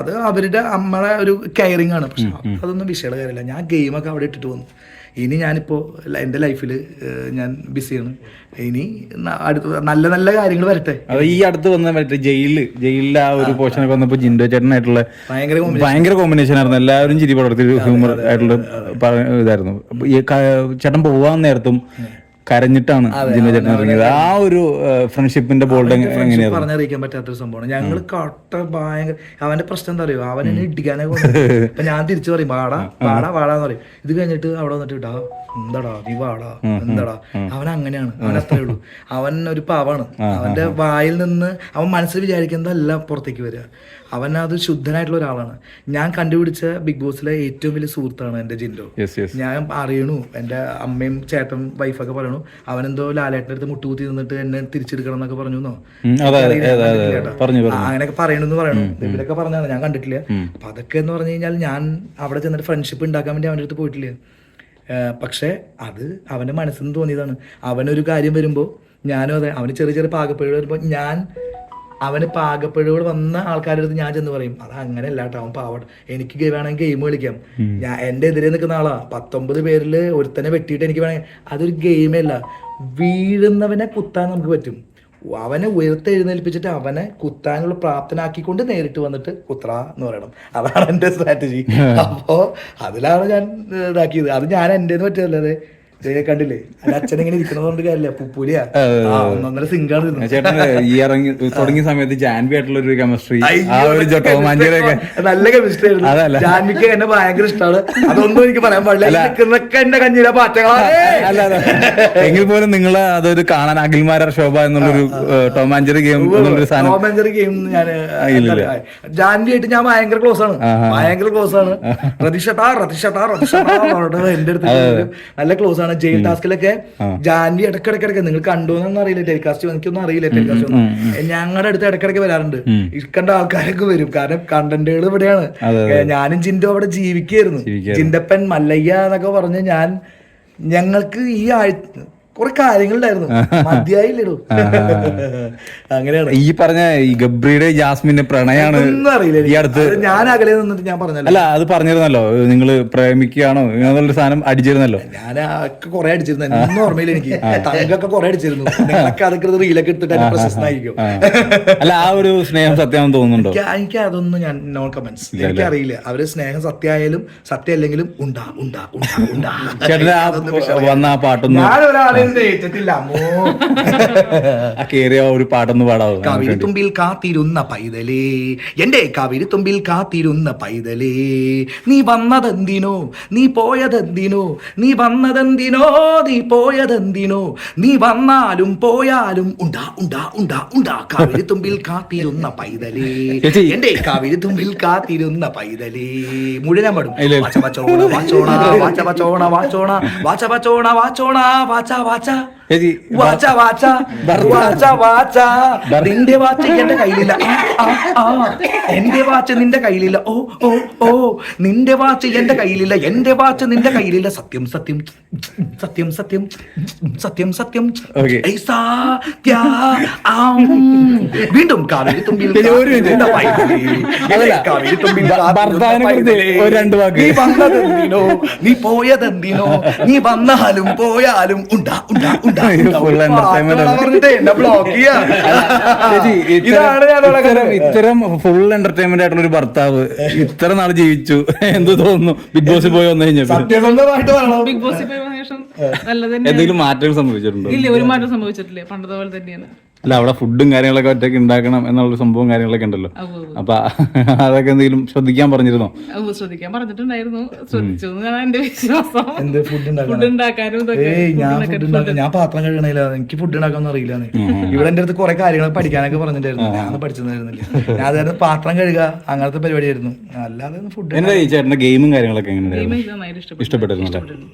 അത് അവരുടെ അമ്മയുടെ ഒരു കെയറിങ് ആണ്. പക്ഷെ അതൊന്നും വിഷയമുള്ള കാര്യമില്ല. ഞാൻ ഗെയിമൊക്കെ അവിടെ ഇട്ടിട്ട് വന്നു. ഇനി ഞാനിപ്പോൾ എൻ്റെ ലൈഫിൽ ഞാൻ ബിസിയാണ്. ഇനി അടുത്ത നല്ല നല്ല കാര്യങ്ങൾ വരട്ടെ. അത് ഈ അടുത്ത് വന്ന മറ്റേ ജയിലിലെ ആ ഒരു പോർഷനൊക്കെ വന്നപ്പോൾ ജിൻഡോ ചേട്ടനായിട്ടുള്ള ഭയങ്കര കോമ്പിനേഷൻ ആയിരുന്നു. എല്ലാവരും ചിരി പടർത്തി ഹ്യൂമർ ആയിട്ടുള്ള ഇതായിരുന്നു. ഈ ചേട്ടൻ പോവാൻ നേരത്തും കരഞ്ഞിട്ടാണ് ജിൻഡോ ചേട്ടൻ ഇറങ്ങിയത്. ആ ഒരു ഫ്രണ്ട്ഷിപ്പിന്റെ ബോൾഡ് എങ്ങനെയായിരുന്നു? പറഞ്ഞറിയിക്കാൻ പറ്റാത്തൊരു സംഭവമാണ്. ഞങ്ങൾ ഭയങ്കര അവന്റെ പ്രശ്നം എന്താ അറിയോ, അവനെ ഇടിക്കാനൊക്കെ അപ്പൊ ഞാൻ തിരിച്ചു പറയും വാടാന്ന് പറയും. ഇത് കഴിഞ്ഞിട്ട് അവിടെ വന്നിട്ട് ഇടാ എന്താടാ നീ വാടാ എന്താടാ. അവൻ അങ്ങനെയാണ്, അവൻ അത്രേ ഉള്ളൂ. അവൻ ഒരു പാവാണ്. അവന്റെ വായിൽ നിന്ന് അവൻ മനസ്സിൽ വിചാരിക്കുന്നതെല്ലാം പുറത്തേക്ക് വരിക. അവൻ അത് ശുദ്ധനായിട്ടുള്ള ഒരാളാണ്. ഞാൻ കണ്ടുപിടിച്ച ബിഗ് ബോസിലെ ഏറ്റവും വലിയ സുഹൃത്താണ് എന്റെ ജിൻഡോ. ഞാൻ അറിയണു, എന്റെ അമ്മയും ചേട്ടൻ വൈഫൊക്കെ പറയണു അവനെന്തോ ലാലേട്ടൻ്റെ അടുത്ത് മുട്ടുകുത്തി നിന്നിട്ട് എന്നെ തിരിച്ചെടുക്കണം എന്നൊക്കെ പറഞ്ഞു. അങ്ങനെയൊക്കെ പറയണെന്ന് പറയണു. ഇവരൊക്കെ പറഞ്ഞാണ്, ഞാൻ കണ്ടിട്ടില്ല. അപ്പൊ അതൊക്കെ എന്ന് പറഞ്ഞു കഴിഞ്ഞാൽ ഞാൻ അവിടെ ചെന്നിട്ട് ഫ്രണ്ട്ഷിപ്പ് ഉണ്ടാക്കാൻ വേണ്ടി അവൻ്റെ അടുത്ത് പോയിട്ടില്ല. പക്ഷെ അത് അവന്റെ മനസ്സിൽ നിന്ന് തോന്നിയതാണ്. അവനൊരു കാര്യം വരുമ്പോൾ ഞാനും അതെ, അവന് ചെറിയ ചെറിയ പാകപ്പിഴകൾ വരുമ്പോൾ അവന് പാകപ്പിഴകൾ വന്ന ആൾക്കാരുടെ അടുത്ത് ഞാൻ ചെന്ന് പറയും അത് അങ്ങനെയല്ല കേട്ടോ, അവൻ പാവട്ടെ, എനിക്ക് വേണമെങ്കിൽ ഗെയിം കളിക്കാം. ഞാൻ എൻ്റെ എതിരെ നിൽക്കുന്ന ആളാ, 19 പേരിൽ ഒരുത്തനെ വെട്ടിയിട്ട് എനിക്ക് വേണമെങ്കിൽ അതൊരു ഗെയിമേ അല്ല. വീഴുന്നവനെ കുത്താൻ നമുക്ക് പറ്റും. അവനെ ഉയർത്തെഴുന്നേൽപ്പിച്ചിട്ട് അവനെ കുത്താനുള്ള പ്രാപ്തനാക്കിക്കൊണ്ട് നേരിട്ട് വന്നിട്ട് കുത്ര എന്ന് പറയണം. അതാണ് എൻ്റെ സ്ട്രാറ്റജി. അപ്പോൾ അതിലാണ് ഞാൻ ഇതാക്കിയത്. അത് ഞാൻ എൻ്റെ പറ്റിയല്ലേ. കണ്ടില്ലേ അച്ഛൻ ഇങ്ങനെ ഇരിക്കണതുകൊണ്ട് കാര്യമില്ല, പുപ്പൂലിയാ ഒന്നൊന്നര സിംഗാണ്. ചേട്ടൻ ഈ ഇറങ്ങി തുടങ്ങിയ സമയത്ത് ജാൻവി ആയിട്ടുള്ള ഒരു കെമിസ്ട്രി, നല്ല കെമിസ്ട്രി ആയിരുന്നു. ജാൻവിക്ക് എന്നെ ഭയങ്കര ഇഷ്ടമാണ്. അതൊന്നും എനിക്ക് പറയാൻ പാടില്ല. എന്റെ കഞ്ഞിയിലെ പാറ്റകളാണ്. എങ്കിൽ പോലും നിങ്ങൾ അതൊരു കാണാൻ അഖിൽമാരാർ ശോഭ എന്നുള്ളൊരു ടോമാഞ്ചറി ഗെയിം ടോമാഞ്ചറി ഗെയിം ഞാൻ ജാൻവി ആയിട്ട് ഞാൻ ഭയങ്കര ക്ലോസ് ആണ്. റതിഷട്ടാ എന്റെ അടുത്ത് നല്ല ക്ലോസ് ആണ്. ജയിൽ ടാസ്കിലൊക്കെ ജാൻവി ഇടക്കിടക്കിടക്ക് നിങ്ങൾ കണ്ടോന്നൊന്നും അറിയില്ല, ടെലികാസ്റ്റ് എനിക്കൊന്നും അറിയില്ല. ടെലികാസ്റ്റ് ഒന്നും ഞങ്ങളുടെ അടുത്ത് ഇടക്കിടക്ക് വരാറുണ്ട്. ഇക്കണ്ട ആൾക്കാരൊക്കെ വരും, കാരണം കണ്ടന്റുകൾ ഇവിടെയാണ്. ഞാനും ജിൻഡോ അവിടെ ജീവിക്കായിരുന്നു. ജിൻഡപ്പൻ മല്ലയ്യ എന്നൊക്കെ പറഞ്ഞ് ഞങ്ങൾക്ക് ഈ കുറെ കാര്യങ്ങളുണ്ടായിരുന്നു. മതിയായില്ലടോ. അങ്ങനെയാണ് ഈ പറഞ്ഞ ഈ ഗബ്രിയുടെ ജാസ്മിന്റെ പ്രണയാണ് ഈ അടുത്ത്. ഞാൻ അകലെ നിന്നിട്ട് ഞാൻ പറഞ്ഞല്ലോ. അല്ല അത് പറഞ്ഞിരുന്നല്ലോ, നിങ്ങൾ പ്രേമിക്കുകയാണോ എന്നുള്ളൊരു സാധനം അടിച്ചിരുന്നല്ലോ. ഞാൻ കുറെ അടിച്ചിരുന്നു, ഒന്നും ഓർമ്മയില്ല എനിക്ക്. തങ്കൊക്കെ കുറെ അടിച്ചിരുന്നു. അതൊക്കെ റീലൊക്കെ എടുത്തിട്ട് പ്രശസ്തനായിരിക്കും. അല്ല ആ ഒരു സ്നേഹം സത്യമാണെന്ന് തോന്നുന്നുണ്ടോ? എനിക്ക് അതൊന്നും ഞാൻ നോ കമന്റ്സ്. എനിക്കറിയില്ല അവര് സ്നേഹം സത്യമായാലും സത്യമല്ലെങ്കിലും ഉണ്ടാ വന്ന ആ പാട്ടൊന്നും ഞാനൊരാളെ കേറിയ ഒരു പാട്ടൊന്ന് പാടാവോ? കാവിരിത്തുമ്പിൽ കാത്തിരുന്ന പൈതലേ, എന്റെ കാവിരിത്തുമ്പിൽ കാത്തിരുന്ന പൈതലേ, നീ വന്നതെന്തിനോ നീ പോയതെന്തിനോ, നീ വന്നതെന്തിനോ നീ പോയതെന്തിനോ, നീ വന്നാലും പോയാലും ഉണ്ടാ ഉണ്ടാ ഉണ്ടാ ഉണ്ടാ. കാവിരിത്തുമ്പിൽ കാത്തിരുന്ന പൈതലേ, എന്റെ കാവിരിത്തുമ്പിൽ കാത്തിരുന്ന പൈതലേ. മുഴുവൻ പാടും. വാച്ചോണ വാച്ചോണ വാച്ച വാച്ചോണ വാച്ചോണ വാച്ച വാച്ചോണ വാച്ചോണ വാച്ച നിന്റെ വാച്ച് എന്റെ കയ്യിലില്ല, എന്റെ വാച്ച് നിന്റെ കയ്യിലില്ല, ഓ ഓ ഓ നിന്റെ വാച്ച് എന്റെ കയ്യിലില്ല, എന്റെ വാച്ച് നിന്റെ കയ്യിലില്ല, സത്യം സത്യം സത്യം സത്യം സത്യം സത്യം. വീണ്ടും കാവേരി തുമ്പിൽ നീ വന്നതെന്തിനോ നീ പോയതെന്തിനോ, നീ വന്നാലും പോയാലും ഉണ്ടാ ഉണ്ടാ ഉണ്ടാ. ഇത്തരം ഫുൾ എന്റർടൈൻമെന്റ് ആയിട്ടുള്ള ഒരു ഭർത്താവ് ഇത്ര നാൾ ജീവിച്ചു, എന്ത് തോന്നുന്നു ബിഗ് ബോസിൽ പോയി വന്നു കഴിഞ്ഞാൽ? ബിഗ് ബോസിൽ പോയി വന്ന ശേഷം എന്തെങ്കിലും മാറ്റങ്ങൾ സംഭവിച്ചിട്ടുണ്ടോ? ഇല്ല, ഒരു മാറ്റം സംഭവിച്ചിട്ടില്ല, പണ്ടത്തെ പോലെ തന്നെയാണ്. അല്ല അവിടെ ഫുഡും കാര്യങ്ങളൊക്കെ ഒറ്റയ്ക്ക് ഉണ്ടാക്കണം എന്നുള്ള സംഭവം കാര്യങ്ങളൊക്കെ ഉണ്ടല്ലോ. അപ്പൊ അതൊക്കെ എന്തെങ്കിലും ശ്രദ്ധിക്കാൻ പറഞ്ഞിരുന്നോ? ശ്രദ്ധിക്കാൻ പറഞ്ഞിട്ടുണ്ടായിരുന്നു, ശ്രദ്ധിച്ചു എന്റെ വിശ്വാസം. ഫുഡ് ഉണ്ടാക്കാനും ഞാൻ പാത്രം കഴുകണില്ല, എനിക്ക് ഫുഡ് ഉണ്ടാക്കാനൊന്നും അറിയില്ല. ഇവിടെ എന്റെ അടുത്ത് കുറെ കാര്യങ്ങൾ പഠിക്കാനൊക്കെ പറഞ്ഞിട്ടായിരുന്നു, ഞാൻ പഠിച്ചിട്ടുണ്ടായിരുന്നില്ല. ഞാൻ അതായത് പാത്രം കഴുകുക അങ്ങനത്തെ പരിപാടിയായിരുന്നു, അല്ലാതെ ഫുഡ്. എന്താ ഈ ചേട്ടന്റെ ഗെയിമും കാര്യങ്ങളൊക്കെ എങ്ങനെയായിരുന്നു? ഇഷ്ടപ്പെട്ടിരുന്നു?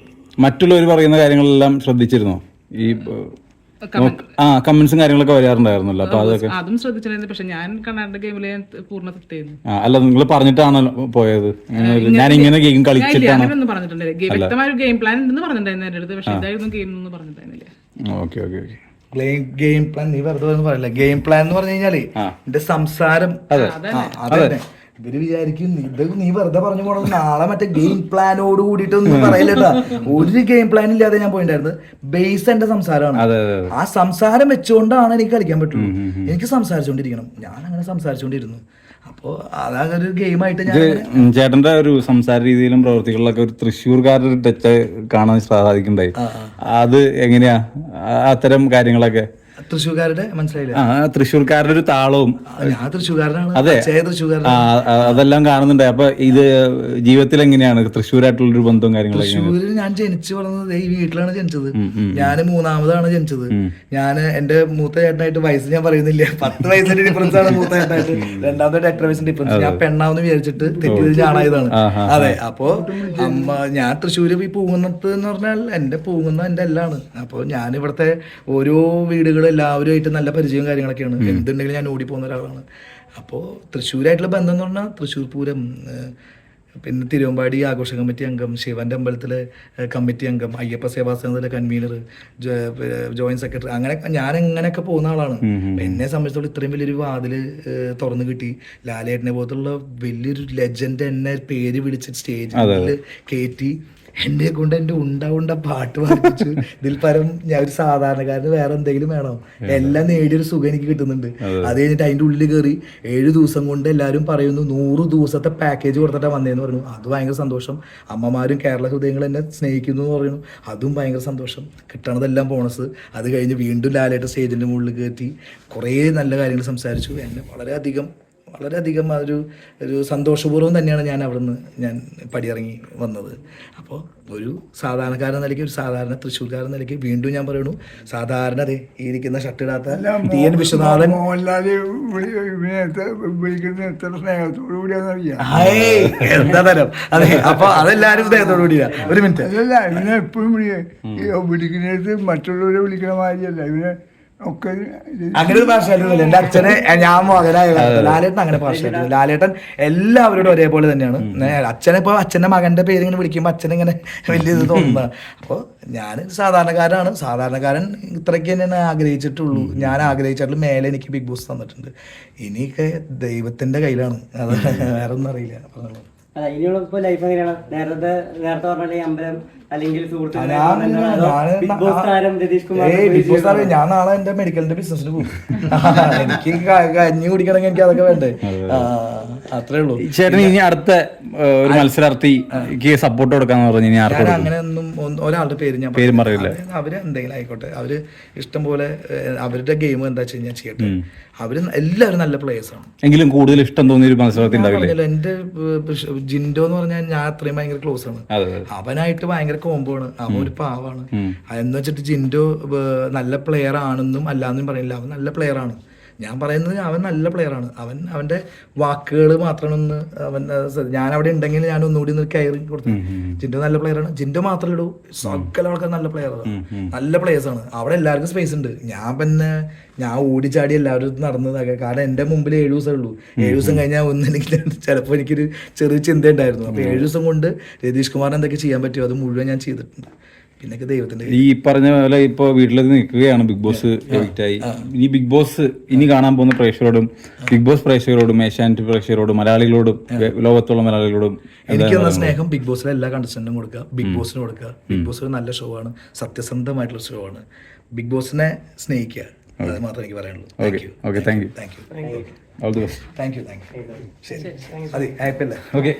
മറ്റുള്ളവർ പറയുന്ന കാര്യങ്ങളെല്ലാം ശ്രദ്ധിച്ചിരുന്നോ? ഈ കമന്റ്സും കാര്യങ്ങളൊക്കെ വരാറുണ്ടായിരുന്നല്ലോ, അപ്പൊ അതൊക്കെ അതും ശ്രദ്ധിച്ചിരുന്നു. പക്ഷെ ഞാൻ കണ്ണാടിന്റെ ഗെയിമിൽ പൂർണ്ണ തൃപ്തിയായിരുന്നു. അല്ല നിങ്ങൾ പറഞ്ഞിട്ടാണോ പോയത്? ഞാൻ ഇങ്ങനെ ഗെയിം കളിച്ചിട്ടാണ് പറഞ്ഞിട്ടുണ്ട്. വ്യക്തമായ ഒരു ഗെയിം പ്ലാൻ ഉണ്ടെന്ന് പറഞ്ഞിട്ടുണ്ടായിരുന്നു എന്റെ അടുത്ത്, പക്ഷെ ഇതായിരുന്നു ഗെയിം എന്ന് പറഞ്ഞിട്ടുണ്ടായിരുന്നില്ല. Okay okay okay. Game plan നീ വെറുതെ പറയില്ല. ഗെയിം പ്ലാൻ എന്ന് പറഞ്ഞു കഴിഞ്ഞാല് എന്റെ സംസാരം, അതെ ഇവര് വിചാരിക്കും ഇത് നീ വെറുതെ പറഞ്ഞു പോണത്, നാളെ മറ്റേ ഗെയിം പ്ലാനോട് കൂടിയിട്ടൊന്നും പറയില്ലട്ടാ. ഒരു ഗെയിം പ്ലാൻ ഇല്ലാതെ ഞാൻ പോയിട്ടുണ്ടായിരുന്നു. ബേസ് എന്റെ സംസാരമാണ്. ആ സംസാരം വെച്ചുകൊണ്ടാണ് എനിക്ക് കളിക്കാൻ പറ്റുള്ളൂ. എനിക്ക് സംസാരിച്ചുകൊണ്ടിരിക്കണം. ഞാൻ അങ്ങനെ സംസാരിച്ചുകൊണ്ടിരുന്നു. അപ്പോ അതൊരു ഗെയിമായിട്ട് ഞാൻ ചേട്ടന്റെ ഒരു സംസാര രീതിയിലും പ്രവർത്തികളിലൊക്കെ ഒരു തൃശ്ശൂർക്കാരുടെ ഒരു ടച്ച് കാണാൻ സാധിക്കണ്ടായി. അത് എങ്ങനെയാ അത്തരം കാര്യങ്ങളൊക്കെ? തൃശ്ശൂർക്കാരുടെ മനസ്സിലായില്ല. തൃശ്ശൂർക്കാരുടെ ഒരു താളവും. ഞാൻ തൃശ്ശൂർക്കാരനാണ്. അതെ, അതെല്ലാം കാണുന്നുണ്ട്. അപ്പൊ ഇത് ജീവിതത്തിൽ എങ്ങനെയാണ് തൃശ്ശൂരായിട്ടുള്ള ഒരു ബന്ധവും കാര്യങ്ങളൊക്കെ? തൃശ്ശൂരിൽ ഞാൻ ജനിച്ചു വളർന്നത് ഈ വീട്ടിലാണ് ജനിച്ചത്. ഞാൻ 3ാമതാണ് ജനിച്ചത്. ഞാൻ എന്റെ മൂത്ത ചേട്ടനായിട്ട് വയസ്സ് ഞാൻ പറയുന്നില്ല, 10 വയസ്സിന്റെ ഡിഫറൻസ് ആണ് മൂത്ത ചേട്ടനായിട്ട്. രണ്ടാമത്തെ 8 വയസ്സിന്റെ ഡിഫറൻസ്. ഞാൻ പെണ്ണാവെന്ന് വിചാരിച്ചിട്ട് തെറ്റിയത് ഞാനായതാണ്. അതെ, അപ്പോ ഞാൻ തൃശ്ശൂര് ഈ പൂങ്ങുന്നത് എന്ന് പറഞ്ഞാൽ എന്റെ പൂങ്ങുന്ന എന്റെ എല്ലാമാണ്. അപ്പൊ ഞാൻ ഇവിടുത്തെ ഓരോ വീടുകളും എല്ലാവരുമായിട്ട് നല്ല പരിചയവും കാര്യങ്ങളൊക്കെയാണ്. എന്തുണ്ടെങ്കിലും ഞാൻ ഓടിപ്പോകുന്ന ഒരാളാണ്. അപ്പോൾ തൃശ്ശൂരായിട്ടുള്ള ബന്ധം എന്ന് പറഞ്ഞാൽ തൃശ്ശൂർ പൂരം, പിന്നെ തിരുവമ്പാടി ആഘോഷ കമ്മിറ്റി അംഗം, ശിവന്റെ അമ്പലത്തിലെ കമ്മിറ്റി അംഗം, അയ്യപ്പ സേവാ സംഘത്തിലെ കൺവീനർ, ജോയിന്റ് സെക്രട്ടറി, അങ്ങനെ ഞാൻ എങ്ങനെയൊക്കെ പോകുന്ന ആളാണ്. എന്നെ സംബന്ധിച്ചിടത്തോളം ഇത്രയും വലിയൊരു വാതില് തുറന്നു കിട്ടി. ലാലേട്ടനെ പോലത്തുള്ള വലിയൊരു ലെജൻഡ് എന്നെ പേര് വിളിച്ച് സ്റ്റേജിൽ കയറ്റി എന്നെ കൊണ്ട് എന്റെ ഉണ്ട പാട്ട് പാടിപ്പിച്ചു. ഇതിൽ പരം ഞാൻ ഒരു സാധാരണക്കാരന് വേറെ എന്തെങ്കിലും വേണോ? എല്ലാം നേടിയൊരു സുഖം എനിക്ക് കിട്ടുന്നുണ്ട്. അത് കഴിഞ്ഞിട്ട് അതിന്റെ ഉള്ളിൽ കയറി 7 ദിവസം കൊണ്ട് എല്ലാവരും പറയുന്നു 100 ദിവസത്തെ പാക്കേജ് കൊടുത്തിട്ടാ വന്നേന്ന് പറഞ്ഞു. അത് ഭയങ്കര സന്തോഷം. അമ്മമാരും കേരള ഹൃദയങ്ങൾ എന്നെ സ്നേഹിക്കുന്നു എന്ന് പറയുന്നു. അതും ഭയങ്കര സന്തോഷം. കിട്ടണതെല്ലാം ബോണസ്. അത് കഴിഞ്ഞ് വീണ്ടും ലാലേട്ട സ്റ്റേജിന്റെ മുകളിൽ കയറ്റി കുറേ നല്ല കാര്യങ്ങൾ സംസാരിച്ചു. എന്നെ വളരെയധികം ഒരു സന്തോഷപൂർവ്വം തന്നെയാണ് ഞാൻ അവിടുന്ന് പടിയിറങ്ങി വന്നത്. അപ്പോൾ ഒരു സാധാരണക്കാരൻ നിലയ്ക്ക്, ഒരു സാധാരണ തൃശ്ശൂർക്കാരൻ നിലയ്ക്ക് വീണ്ടും ഞാൻ പറയുന്നു, സാധാരണ അതെ ഈ ഇരിക്കുന്ന ഷർട്ട് ഇടാത്ത ടി.എൻ. വിശ്വനാഥൻ എന്താ തരം. അതെ, അപ്പൊ അതെല്ലാരും സ്നേഹത്തോടു കൂടിയാ. ഒരു മിനിറ്റ്, എപ്പോഴും വിളിക്കുന്നത് മറ്റുള്ളവരെ വിളിക്കണ മാതിരിയല്ല ഇവനെ. അങ്ങനെ ഒരു പാർഷ്യാലിറ്റി. എന്റെ അച്ഛനെ ഞാൻ മകനായ ലാലേട്ടൻ അങ്ങനെ പാർഷ്യാലിറ്റി. ലാലേട്ടൻ എല്ലാവരോടും ഒരേപോലെ തന്നെയാണ്. അച്ഛനെ ഇപ്പൊ അച്ഛന്റെ മകന്റെ പേര് ഇങ്ങനെ വിളിക്കുമ്പോൾ അച്ഛനിങ്ങനെ വലിയ ഇത് തോന്നുന്നത്. അപ്പോൾ ഞാൻ സാധാരണക്കാരനാണ്. സാധാരണക്കാരൻ ഇത്രയ്ക്ക് തന്നെ ആഗ്രഹിച്ചിട്ടുള്ളൂ. ഞാൻ ആഗ്രഹിച്ചിട്ടുള്ള മേലെ എനിക്ക് ബിഗ് ബോസ് തന്നിട്ടുണ്ട്. ഇനിയൊക്കെ ദൈവത്തിന്റെ കയ്യിലാണ്. അത് വേറെ ഒന്നും അറിയില്ല. ഇനിയുള്ള ലൈഫ് എങ്ങനെയാണ്? നേരത്തെ പറഞ്ഞ അമ്പലം അല്ലെങ്കിൽ ബിഗ് ബോസ് താരം ഞാൻ നാളെ എന്റെ മെഡിക്കലിന്റെ ബിസിനസ്സിന് പോകും. എനിക്ക് കഞ്ഞി കുടിക്കണമെങ്കിൽ എനിക്ക് അതൊക്കെ വേണ്ടേ. അത്രേ ഉള്ളൂ. ചേട്ടൻ ഇനി അടുത്ത ഒരു മത്സരാർത്ഥിക്ക് സപ്പോർട്ട് കൊടുക്കാന്ന് പറഞ്ഞു. ഞാൻ അങ്ങനെയൊന്നും ഒരാളുടെ പേര് പറയില്ല. അവര് എന്തെങ്കിലും ആയിക്കോട്ടെ, അവര് ഇഷ്ടം പോലെ അവരുടെ ഗെയിം എന്താ വെച്ച് കഴിഞ്ഞാൽ ചെയ്യട്ടെ. അവര് എല്ലാവരും നല്ല പ്ലേയേഴ്സ് ആണ്. എങ്കിലും കൂടുതൽ ഇഷ്ടം തോന്നിയ ഒരു മത്സരാർത്ഥി എന്റെ ജിൻഡോ എന്ന് പറഞ്ഞാൽ ഞാൻ അത്രയും ഭയങ്കര ക്ലോസ് ആണ്. അവനായിട്ട് ഭയങ്കര കോംബോ ആണ്. അവൻ ഒരു പാവാണ്. എന്ന് വെച്ചിട്ട് ജിൻഡോ നല്ല പ്ലെയർ ആണെന്നും അല്ലാന്നും പറയില്ല. അവൻ നല്ല പ്ലെയർ ആണ്. ഞാൻ പറയുന്നത് അവൻ നല്ല പ്ലെയറാണ്. അവന്റെ വാക്കുകൾ മാത്രമാണ് ഞാൻ അവിടെ ഉണ്ടെങ്കിൽ ഞാൻ ഒന്നുകൂടി കയറി കൊടുത്തു. ജിൻഡോ നല്ല പ്ലെയറാണ്. ജിൻഡോ മാത്രമല്ല ഇടൂ, സകല ആൾക്കാർ നല്ല പ്ലെയറാണ്, നല്ല പ്ലെയേഴ്സാണ്. അവിടെ എല്ലാവർക്കും സ്പേസ് ഉണ്ട്. ഞാൻ ഓടിച്ചാടി എല്ലാവരും നടന്നതൊക്കെ. കാരണം എന്റെ മുമ്പിൽ 7 ദിവസമേ ഉള്ളൂ. 7 ദിവസം കഴിഞ്ഞാൽ ഒന്നില്ലെങ്കിൽ ചിലപ്പോൾ എനിക്കൊരു ചെറിയ ചിന്ത ഉണ്ടായിരുന്നു. അപ്പൊ 7 ദിവസം കൊണ്ട് രതീഷ് കുമാറിന് എന്തൊക്കെ ചെയ്യാൻ പറ്റുമോ അത് മുഴുവൻ ഞാൻ ചെയ്തിട്ടുണ്ട്. പിന്നെ ദൈവത്തിന്റെ ഈ പറഞ്ഞ പോലെ ഇപ്പൊ വീട്ടിലേക്ക് നിൽക്കുകയാണ്. ബിഗ് ബോസ് എവിക്റ്റായി. ഈ ബിഗ് ബോസ് ഇനി കാണാൻ പോകുന്ന പ്രേക്ഷകരോടും, ബിഗ് ബോസ് പ്രേക്ഷകരോടും, ഏഷ്യാനെറ്റ് പ്രേക്ഷകരോടും, മലയാളികളോടും, ലോകത്തുള്ള മലയാളികളോടും എനിക്കുള്ള സ്നേഹം ബിഗ് ബോസിലെ എല്ലാ കണ്ടസ്റ്റന്റും കൊടുക്കുക. ബിഗ് ബോസിന് കൊടുക്കുക. ബിഗ് ബോസ് ഒരു നല്ല ഷോ ആണ്, സത്യസന്ധമായിട്ടുള്ള ഷോ ആണ്. ബിഗ് ബോസിനെ സ്നേഹിക്കുക. അത് മാത്രമേ എനിക്ക് പറയാനുള്ളൂ. Thank you. All the best. Thank you. ശരി, അതെ, അയപ്പല്ലേ. ഓക്കെ.